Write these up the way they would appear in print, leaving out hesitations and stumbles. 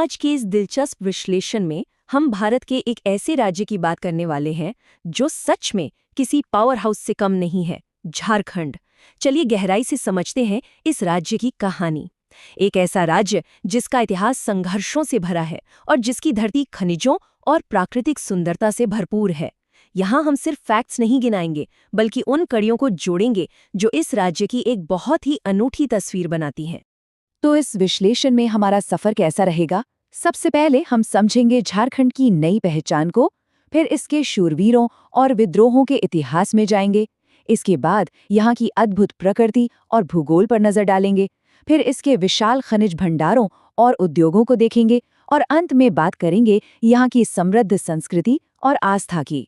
आज के इस दिलचस्प विश्लेषण में हम भारत के एक ऐसे राज्य की बात करने वाले हैं जो सच में किसी पावर हाउस से कम नहीं है, झारखंड। चलिए गहराई से समझते हैं इस राज्य की कहानी। एक ऐसा राज्य जिसका इतिहास संघर्षों से भरा है और जिसकी धरती खनिजों और प्राकृतिक सुंदरता से भरपूर है। यहाँ हम सिर्फ फैक्ट्स नहीं गिनाएंगे, बल्कि उन कड़ियों को जोड़ेंगे जो इस राज्य की एक बहुत ही अनूठी तस्वीर बनाती हैं। तो इस विश्लेषण में हमारा सफर कैसा रहेगा? सबसे पहले हम समझेंगे झारखंड की नई पहचान को, फिर इसके शूरवीरों और विद्रोहों के इतिहास में जाएंगे। इसके बाद यहाँ की अद्भुत प्रकृति और भूगोल पर नजर डालेंगे, फिर इसके विशाल खनिज भंडारों और उद्योगों को देखेंगे और अंत में बात करेंगे यहाँ की समृद्ध संस्कृति और आस्था की।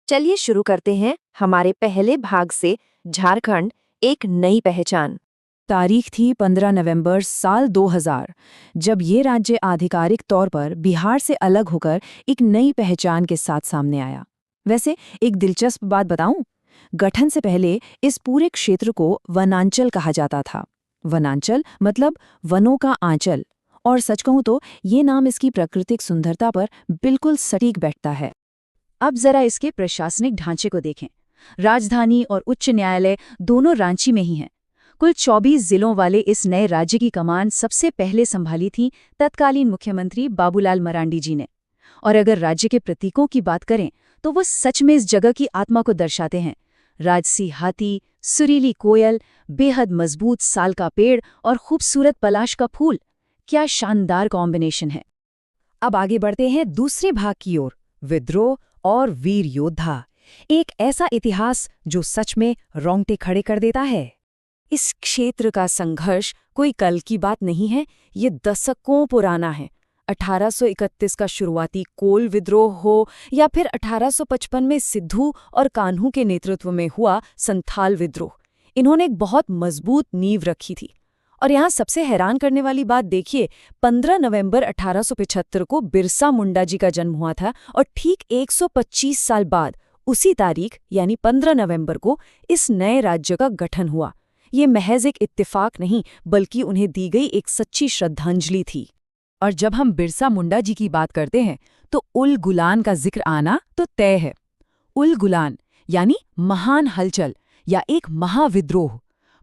चलिए शुरू करते हैं हमारे पहले भाग से, झारखंड एक नई पहचान। तारीख थी 15 नवंबर साल 2000, जब ये राज्य आधिकारिक तौर पर बिहार से अलग होकर एक नई पहचान के साथ सामने आया। वैसे एक दिलचस्प बात बताऊं, गठन से पहले इस पूरे क्षेत्र को वनांचल कहा जाता था। वनांचल मतलब वनों का आंचल, और सच कहूं तो ये नाम इसकी प्राकृतिक सुंदरता पर बिल्कुल सटीक बैठता है। अब जरा इसके प्रशासनिक ढांचे को देखें। राजधानी और उच्च न्यायालय दोनों रांची में ही हैं। कुल 24 जिलों वाले इस नए राज्य की कमान सबसे पहले संभाली थी तत्कालीन मुख्यमंत्री बाबूलाल मरांडी जी ने। और अगर राज्य के प्रतीकों की बात करें तो वो सच में इस जगह की आत्मा को दर्शाते हैं। राजसी हाथी, सुरीली कोयल, बेहद मजबूत साल का पेड़ और खूबसूरत पलाश का फूल, क्या शानदार कॉम्बिनेशन है। अब आगे बढ़ते हैं दूसरे भाग की ओर, विद्रोह और वीर योद्धा। एक ऐसा इतिहास जो सच में रोंगटे खड़े कर देता है। इस क्षेत्र का संघर्ष कोई कल की बात नहीं है, ये दशकों पुराना है। 1831 का शुरुआती कोल विद्रोह हो या फिर 1855 में सिद्धू और कान्हू के नेतृत्व में हुआ संथाल विद्रोह, इन्होंने एक बहुत मजबूत नींव रखी थी। और यहाँ सबसे हैरान करने वाली बात देखिए, 15 नवंबर 1875 को बिरसा मुंडा जी का जन्म हुआ था और ठीक 125 साल बाद उसी तारीख यानी 15 नवंबर को इस नए राज्य का गठन हुआ। ये महज एक इत्तेफाक नहीं, बल्कि उन्हें दी गई एक सच्ची श्रद्धांजलि थी। और जब हम बिरसा मुंडा जी की बात करते हैं तो उल गुलान का जिक्र आना तो तय है। उल गुलान यानी महान हलचल या एक महाविद्रोह।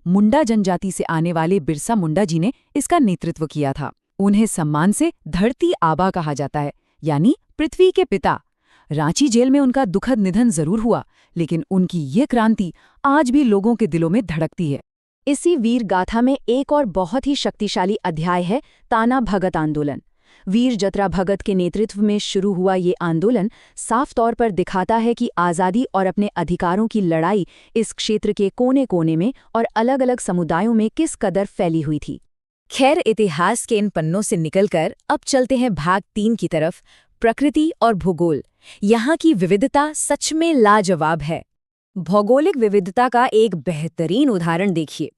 मुंडा जनजाति से आने वाले बिरसा मुंडा जी ने इसका नेतृत्व किया था। उन्हें सम्मान से धरती आबा कहा जाता है, यानी पृथ्वी के पिता। रांची जेल में उनका दुखद निधन जरूर हुआ, लेकिन उनकी ये क्रांति आज भी लोगों के दिलों में धड़कती है। इसी वीर गाथा में एक और बहुत ही शक्तिशाली अध्याय है ताना भगत आंदोलन। वीर जतरा भगत के नेतृत्व में शुरू हुआ ये आंदोलन साफ तौर पर दिखाता है कि आज़ादी और अपने अधिकारों की लड़ाई इस क्षेत्र के कोने कोने में और अलग अलग समुदायों में किस कदर फैली हुई थी। खैर, इतिहास के इन पन्नों से निकलकर अब चलते हैं भाग 3 की तरफ, प्रकृति और भूगोल। यहाँ की विविधता सच में लाजवाब है। भौगोलिक विविधता का एक बेहतरीन उदाहरण देखिए।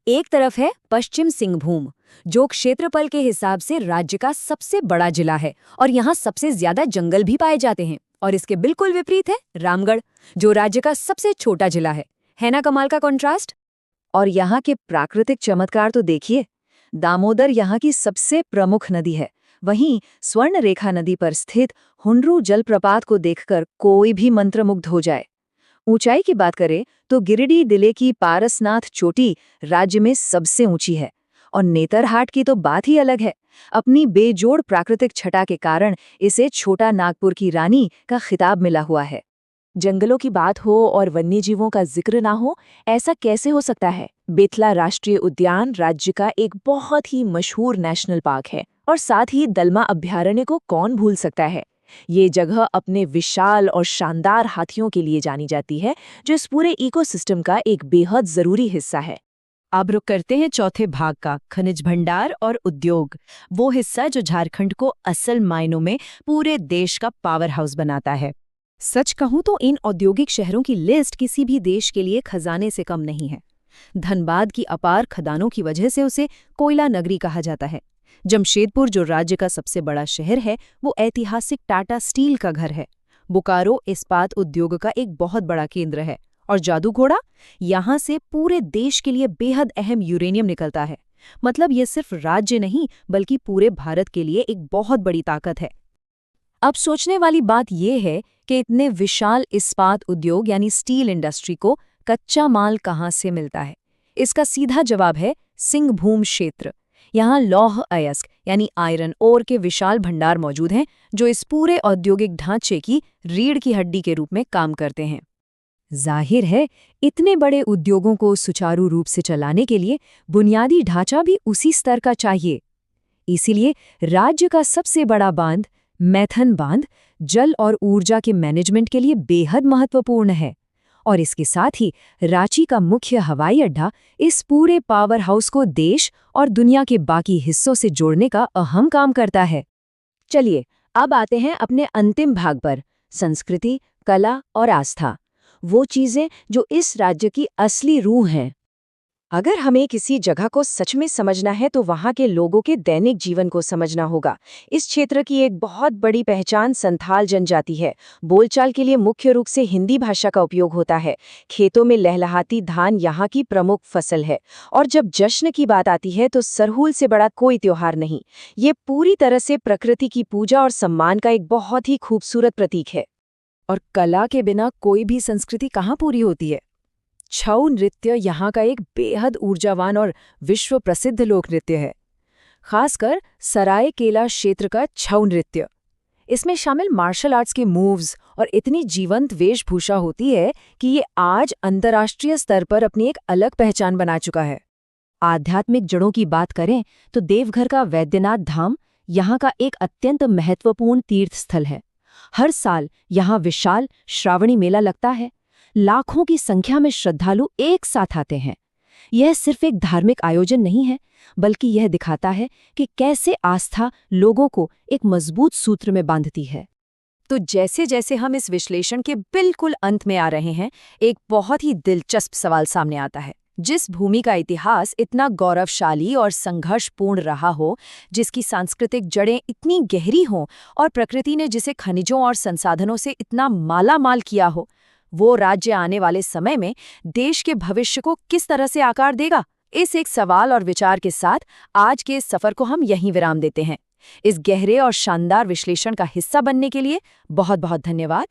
एक तरफ है पश्चिम सिंहभूम, जो क्षेत्रफल के हिसाब से राज्य का सबसे बड़ा जिला है और यहाँ सबसे ज्यादा जंगल भी पाए जाते हैं। और इसके बिल्कुल विपरीत है रामगढ़, जो राज्य का सबसे छोटा जिला है ना कमाल का कॉन्ट्रास्ट। और यहाँ के प्राकृतिक चमत्कार तो देखिए। दामोदर यहाँ की सबसे प्रमुख नदी है, वहीं स्वर्ण रेखा नदी पर स्थित हुंड्रू जलप्रपात को देखकर कोई भी मंत्रमुग्ध हो जाए। ऊंचाई की बात करें तो गिरिडीह जिले की पारसनाथ चोटी राज्य में सबसे ऊंची है, और नेतरहाट की तो बात ही अलग है। अपनी बेजोड़ प्राकृतिक छटा के कारण इसे छोटा नागपुर की रानी का खिताब मिला हुआ है। जंगलों की बात हो और वन्यजीवों का जिक्र ना हो, ऐसा कैसे हो सकता है? बेतला राष्ट्रीय उद्यान राज्य का एक बहुत ही मशहूर नेशनल पार्क है, और साथ ही दलमा अभयारण्य को कौन भूल सकता है। ये जगह अपने विशाल और शानदार हाथियों के लिए जानी जाती है, जो इस पूरे इकोसिस्टम का एक बेहद जरूरी हिस्सा है। अब रुक करते हैं चौथे भाग का, खनिज भंडार और उद्योग। वो हिस्सा जो झारखंड को असल मायनों में पूरे देश का पावर हाउस बनाता है। सच कहूं तो इन औद्योगिक शहरों की लिस्ट किसी भी देश के लिए खजाने से कम नहीं है। धनबाद की अपार खदानों की वजह से उसे कोयला नगरी कहा जाता है। जमशेदपुर, जो राज्य का सबसे बड़ा शहर है, वो ऐतिहासिक टाटा स्टील का घर है। बोकारो इस्पात उद्योग का एक बहुत बड़ा केंद्र है। और जादूघोड़ा, यहाँ से पूरे देश के लिए बेहद अहम यूरेनियम निकलता है। मतलब ये सिर्फ राज्य नहीं बल्कि पूरे भारत के लिए एक बहुत बड़ी ताकत है। अब सोचने वाली बात यह है कि इतने विशाल इस्पात उद्योग यानी स्टील इंडस्ट्री को कच्चा माल कहाँ से मिलता है। इसका सीधा जवाब है सिंहभूम क्षेत्र। यहाँ लौह अयस्क यानी आयरन ओर के विशाल भंडार मौजूद हैं जो इस पूरे औद्योगिक ढांचे की रीढ़ की हड्डी के रूप में काम करते हैं। जाहिर है इतने बड़े उद्योगों को सुचारू रूप से चलाने के लिए बुनियादी ढांचा भी उसी स्तर का चाहिए। इसीलिए राज्य का सबसे बड़ा बांध मैथन बांध जल और ऊर्जा के मैनेजमेंट के लिए बेहद महत्वपूर्ण है और इसके साथ ही रांची का मुख्य हवाई अड्डा इस पूरे पावर हाउस को देश और दुनिया के बाकी हिस्सों से जोड़ने का अहम काम करता है। चलिए अब आते हैं अपने अंतिम भाग पर, संस्कृति, कला और आस्था, वो चीजें जो इस राज्य की असली रूह हैं। अगर हमें किसी जगह को सच में समझना है तो वहाँ के लोगों के दैनिक जीवन को समझना होगा। इस क्षेत्र की एक बहुत बड़ी पहचान संथाल जनजाति है। बोलचाल के लिए मुख्य रूप से हिंदी भाषा का उपयोग होता है। खेतों में लहलहाती धान यहाँ की प्रमुख फसल है और जब जश्न की बात आती है तो सरहूल से बड़ा कोई त्योहार नहीं। ये पूरी तरह से प्रकृति की पूजा और सम्मान का एक बहुत ही खूबसूरत प्रतीक है। और कला के बिना कोई भी संस्कृति कहाँ पूरी होती है। छऊ नृत्य यहाँ का एक बेहद ऊर्जावान और विश्व प्रसिद्ध लोक नृत्य है, खासकर सरायकेला क्षेत्र का छऊ नृत्य। इसमें शामिल मार्शल आर्ट्स के मूव्स और इतनी जीवंत वेशभूषा होती है कि ये आज अंतर्राष्ट्रीय स्तर पर अपनी एक अलग पहचान बना चुका है। आध्यात्मिक जड़ों की बात करें तो देवघर का वैद्यनाथ धाम यहाँ का एक अत्यंत महत्वपूर्ण तीर्थ स्थल है। हर साल यहाँ विशाल श्रावणी मेला लगता है। लाखों की संख्या में श्रद्धालु एक साथ आते हैं। यह सिर्फ एक धार्मिक आयोजन नहीं है, बल्कि यह दिखाता है कि कैसे आस्था लोगों को एक मजबूत सूत्र में बांधती है। तो जैसे जैसे हम इस विश्लेषण के बिल्कुल अंत में आ रहे हैं, एक बहुत ही दिलचस्प सवाल सामने आता है। जिस भूमि का इतिहास इतना गौरवशाली और संघर्षपूर्ण रहा हो, जिसकी सांस्कृतिक जड़ें इतनी गहरी हों और प्रकृति ने जिसे खनिजों और संसाधनों से इतना मालामाल किया हो, वो राज्य आने वाले समय में देश के भविष्य को किस तरह से आकार देगा? इस एक सवाल और विचार के साथ आज के इस सफर को हम यहीं विराम देते हैं। इस गहरे और शानदार विश्लेषण का हिस्सा बनने के लिए बहुत बहुत धन्यवाद।